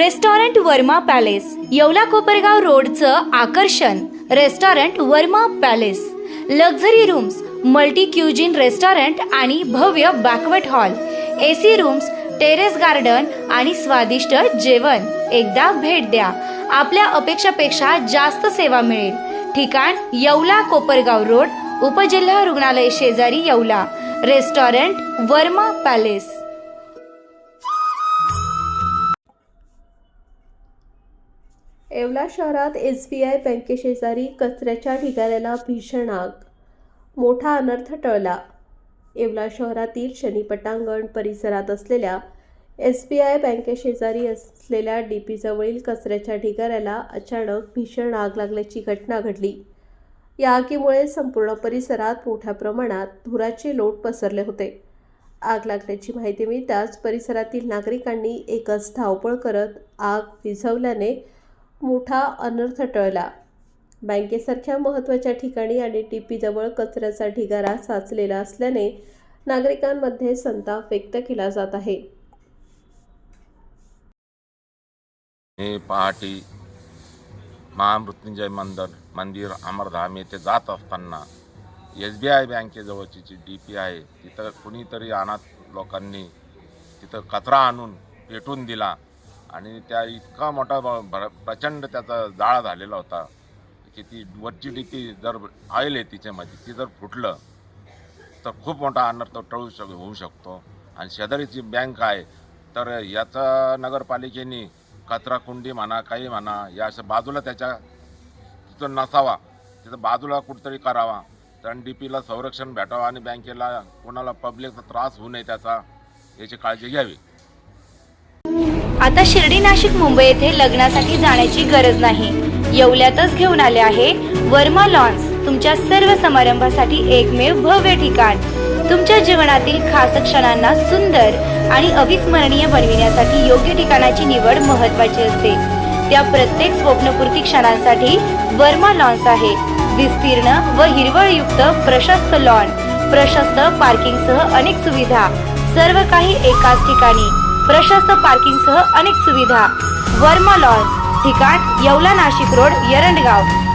Restaurant Verma palace, Yeola Kopargaon रोडचं आकर्षण restaurant Verma palace. Luxury rooms, multi cuisine restaurant आणि भव्य banquet hall, AC rooms, terrace garden आणि स्वादिष्ट जेवण. एकदा भेट द्या, आपल्या अपेक्षापेक्षा जास्त सेवा मिळेल. ठिकाण येवला कोपरगाव रोड, उपजिल्हा रुग्णालय शेजारी येवला. Restaurant Verma palace. येवला शहरात SBI बँकेशेजारी कचऱ्याच्या ढिगाऱ्याला भीषण आग. मोठा अनर्थ टळला. येवला शहरातील शनी पटांगण परिसरात असलेल्या SBI बँकेशेजारी असलेल्या DP जवळील कचऱ्याच्या ढिगाऱ्याला अचानक भीषण आग लागल्याची घटना घडली. या आगीमुळे संपूर्ण परिसरात मोठ्या प्रमाणात धुराचे लोट पसरले होते. आग लागल्याची माहिती मिळताच परिसरातील नागरिकांनी एकच धावपळ करत आग विझवल्याने मोठा अनर्थ टळला. बँकेसारख्या महत्त्वाच्या ठिकाणी आणि DP जवळ कचऱ्याचा ढिगारा साचलेला असल्याने नागरिकांमध्ये संताप व्यक्त केला जात आहे. मी पहाटे महामृत्युंजय मंदिर अमरधाम येथे जात असताना SBI बँकेजवळची जी DP आहे तिथं कुणीतरी अनाथ लोकांनी तिथं कचरा आणून पेटून दिला आणि त्या इतका मोठा प्रचंड त्याचा जाळा झालेला होता की ती वरची DP जर ऑइल आहे तिच्यामध्ये ती जर फुटलं तर खूप मोठा अनर्थ होऊ शकतो. आणि शेजारीची बँक आहे तर याचा नगरपालिकेने कचरा कुंडी म्हणा काही म्हणा या असं बाजूला त्याच्या तिथं नसावा, तिथं बाजूला कुठंतरी करावा कारण DPला संरक्षण भेटावं आणि बँकेला कोणाला पब्लिकचा त्रास होऊ नये याची काळजी घ्यावी. आता शिर्डी, नाशिक, मुंबई येथे लग्नासाठी जाण्याची गरज नाही. येवल्यातच घेऊन आले आहे वर्मा लॉन्स. तुमच्या सर्व समारंभासाठी एकमेव भव्य ठिकाण. तुमच्या जीवनातील खास क्षणांना सुंदर आणि अविस्मरणीय बनविण्यासाठी योग्य ठिकाणाची निवड महत्त्वाची असते. त्या प्रत्येक स्वप्नपूर्ती क्षणांसाठी वर्मा लॉन्स आहे. विस्तीर्ण व हिरवळयुक्त प्रशस्त लॉन, प्रशस्त पार्किंगसह अनेक सुविधा, सर्व काही एकाच ठिकाणी. प्रशस्त पार्किंगसह अनेक सुविधा. वर्मा लॉन्स. ठिकाण येवला नाशिक रोड, यरंडगाव.